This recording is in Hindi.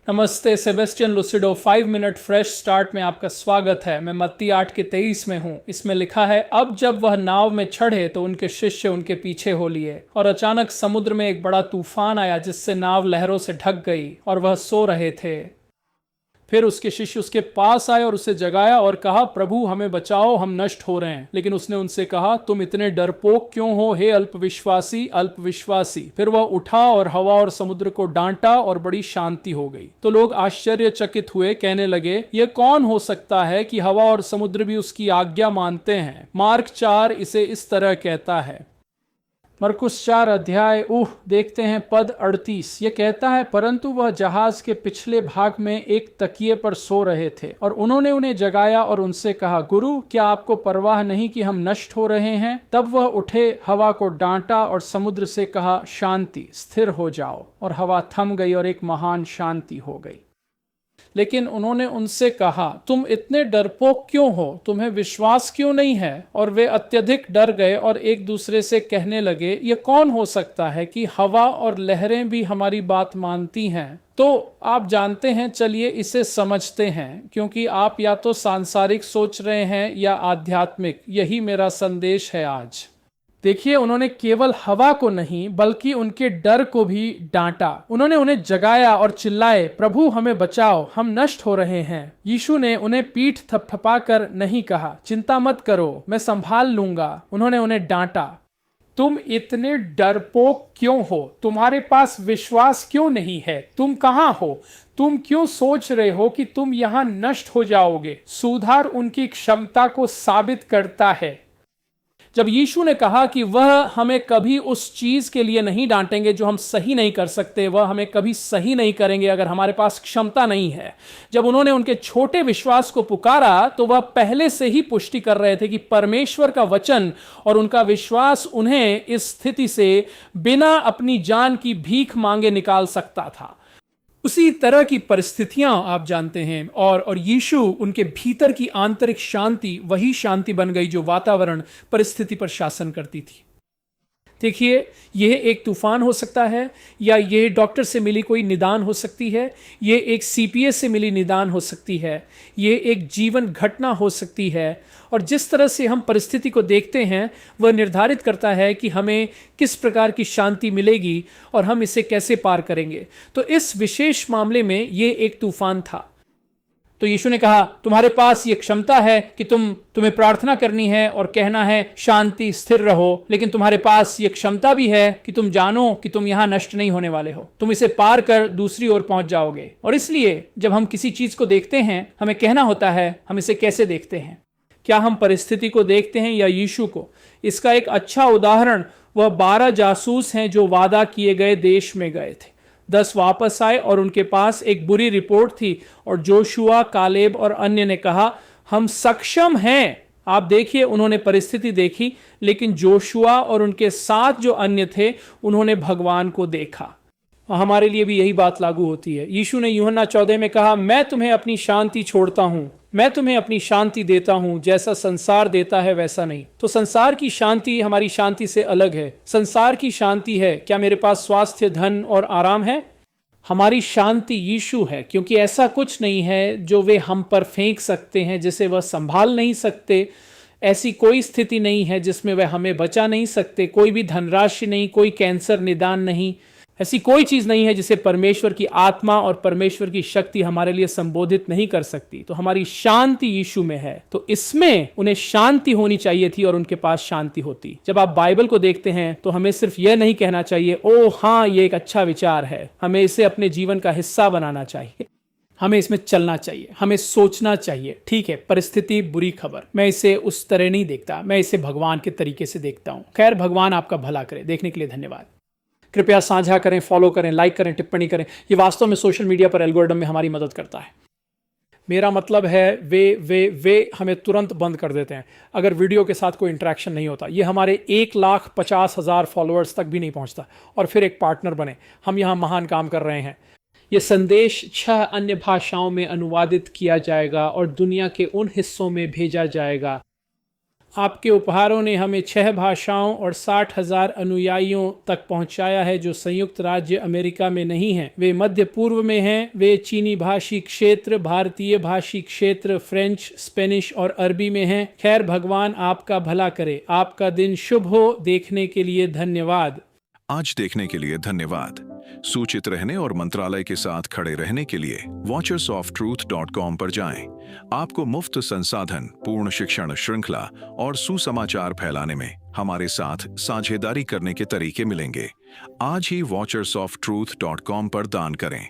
नमस्ते, सेबेस्टियन लुसिडो 5 मिनट फ्रेश स्टार्ट में आपका स्वागत है। मैं मत्ती 8 के 23 में हूँ। इसमें लिखा है, अब जब वह नाव में चढ़े तो उनके शिष्य उनके पीछे हो लिए, और अचानक समुद्र में एक बड़ा तूफान आया जिससे नाव लहरों से ढक गई और वह सो रहे थे। फिर उसके शिष्य उसके पास आए और उसे जगाया और कहा, प्रभु हमें बचाओ, हम नष्ट हो रहे हैं। लेकिन उसने उनसे कहा, तुम इतने डरपोक क्यों हो, हे अल्पविश्वासी अल्पविश्वासी। फिर वह उठा और हवा और समुद्र को डांटा और बड़ी शांति हो गई। तो लोग आश्चर्यचकित हुए, कहने लगे, यह कौन हो सकता है कि हवा और समुद्र भी उसकी आज्ञा मानते हैं। मार्क 4 इसे इस तरह कहता है। मरकुस 4 अध्याय देखते हैं पद 38। ये कहता है, परंतु वह जहाज के पिछले भाग में एक तकिए पर सो रहे थे और उन्होंने उन्हें जगाया और उनसे कहा, गुरु क्या आपको परवाह नहीं कि हम नष्ट हो रहे हैं। तब वह उठे, हवा को डांटा और समुद्र से कहा, शांति स्थिर हो जाओ। और हवा थम गई और एक महान शांति हो गई। लेकिन उन्होंने उनसे कहा, तुम इतने डरपोक क्यों हो, तुम्हें विश्वास क्यों नहीं है। और वे अत्यधिक डर गए और एक दूसरे से कहने लगे, ये कौन हो सकता है कि हवा और लहरें भी हमारी बात मानती हैं। तो आप जानते हैं, चलिए इसे समझते हैं, क्योंकि आप या तो सांसारिक सोच रहे हैं या आध्यात्मिक। यही मेरा संदेश है आज। देखिए, उन्होंने केवल हवा को नहीं बल्कि उनके डर को भी डांटा। उन्होंने उन्हें जगाया और चिल्लाए, प्रभु हमें बचाओ, हम नष्ट हो रहे हैं। यीशु ने उन्हें पीठ थपथपाकर नहीं कहा, चिंता मत करो, मैं संभाल लूंगा। उन्होंने उन्हें डांटा, तुम इतने डरपोक क्यों हो, तुम्हारे पास विश्वास क्यों नहीं है, तुम कहां हो, तुम क्यों सोच रहे हो कि तुम यहां नष्ट हो जाओगे। सुधार उनकी क्षमता को साबित करता है। जब यीशु ने कहा कि वह हमें कभी उस चीज के लिए नहीं डांटेंगे जो हम सही नहीं कर सकते, वह हमें कभी सही नहीं करेंगे अगर हमारे पास क्षमता नहीं है। जब उन्होंने उनके छोटे विश्वास को पुकारा तो वह पहले से ही पुष्टि कर रहे थे कि परमेश्वर का वचन और उनका विश्वास उन्हें इस स्थिति से बिना अपनी जान की भीख मांगे निकाल सकता था। उसी तरह की परिस्थितियां आप जानते हैं, और यीशु उनके भीतर की आंतरिक शांति वही शांति बन गई जो वातावरण परिस्थिति पर शासन करती थी। देखिए, यह एक तूफान हो सकता है, या यह डॉक्टर से मिली कोई निदान हो सकती है, यह एक सीपीएस से मिली निदान हो सकती है, यह एक जीवन घटना हो सकती है। और जिस तरह से हम परिस्थिति को देखते हैं वह निर्धारित करता है कि हमें किस प्रकार की शांति मिलेगी और हम इसे कैसे पार करेंगे। तो इस विशेष मामले में यह एक तूफान था। तो यीशु ने कहा, तुम्हारे पास ये क्षमता है कि तुम्हें प्रार्थना करनी है और कहना है शांति स्थिर रहो, लेकिन तुम्हारे पास ये क्षमता भी है कि तुम जानो कि तुम यहां नष्ट नहीं होने वाले हो, तुम इसे पार कर दूसरी ओर पहुंच जाओगे। और इसलिए जब हम किसी चीज को देखते हैं हमें कहना होता है हम इसे कैसे देखते हैं। क्या हम परिस्थिति को देखते हैं या यीशु को। इसका एक अच्छा उदाहरण वह 12 जासूस हैं जो वादा किए गए देश में गए थे। 10 वापस आए और उनके पास एक बुरी रिपोर्ट थी, और जोशुआ, कालेब और अन्य ने कहा, हम सक्षम हैं। आप देखिए, उन्होंने परिस्थिति देखी, लेकिन जोशुआ और उनके साथ जो अन्य थे उन्होंने भगवान को देखा। हमारे लिए भी यही बात लागू होती है। यीशु ने यूहन्ना 14 में कहा, मैं तुम्हें अपनी शांति छोड़ता हूं, मैं तुम्हें अपनी शांति देता हूं, जैसा संसार देता है वैसा नहीं। तो संसार की शांति हमारी शांति से अलग है। संसार की शांति है, क्या मेरे पास स्वास्थ्य, धन और आराम है। हमारी शांति यीशु है, क्योंकि ऐसा कुछ नहीं है जो वे हम पर फेंक सकते हैं जिसे वह संभाल नहीं सकते। ऐसी कोई स्थिति नहीं है जिसमें वह हमें बचा नहीं सकते। कोई भी धनराशि नहीं, कोई कैंसर निदान नहीं, ऐसी कोई चीज नहीं है जिसे परमेश्वर की आत्मा और परमेश्वर की शक्ति हमारे लिए संबोधित नहीं कर सकती। तो हमारी शांति यीशु में है। तो इसमें उन्हें शांति होनी चाहिए थी और उनके पास शांति होती। जब आप बाइबल को देखते हैं तो हमें सिर्फ यह नहीं कहना चाहिए, ओ हाँ ये एक अच्छा विचार है। हमें इसे अपने जीवन का हिस्सा बनाना चाहिए, हमें इसमें चलना चाहिए, हमें सोचना चाहिए। ठीक है, परिस्थिति बुरी खबर, मैं इसे उस तरह नहीं देखता, मैं इसे भगवान के तरीके से देखता हूं। खैर, भगवान आपका भला करे। देखने के लिए धन्यवाद। कृपया साझा करें, फॉलो करें, लाइक करें, टिप्पणी करें। ये वास्तव में सोशल मीडिया पर एल्गोरिदम में हमारी मदद करता है। मेरा मतलब है वे हमें तुरंत बंद कर देते हैं अगर वीडियो के साथ कोई इंटरेक्शन नहीं होता। ये हमारे 1,50,000 फॉलोअर्स तक भी नहीं पहुंचता। और फिर एक पार्टनर बने, हम यहाँ महान काम कर रहे हैं। ये संदेश 6 अन्य भाषाओं में अनुवादित किया जाएगा और दुनिया के उन हिस्सों में भेजा जाएगा। आपके उपहारों ने हमें 6 भाषाओं और 60,000 अनुयायियों तक पहुंचाया है जो संयुक्त राज्य अमेरिका में नहीं हैं। वे मध्य पूर्व में हैं। वे चीनी भाषी क्षेत्र, भारतीय भाषी क्षेत्र, फ्रेंच, स्पेनिश और अरबी में हैं। खैर, भगवान आपका भला करे। आपका दिन शुभ हो। देखने के लिए धन्यवाद। आज देखने के लिए धन्यवाद। सूचित रहने और मंत्रालय के साथ खड़े रहने के लिए watchersoftruth.com पर जाएं। आपको मुफ्त संसाधन, पूर्ण शिक्षण श्रृंखला और सुसमाचार फैलाने में हमारे साथ साझेदारी करने के तरीके मिलेंगे। आज ही watchersoftruth.com पर दान करें।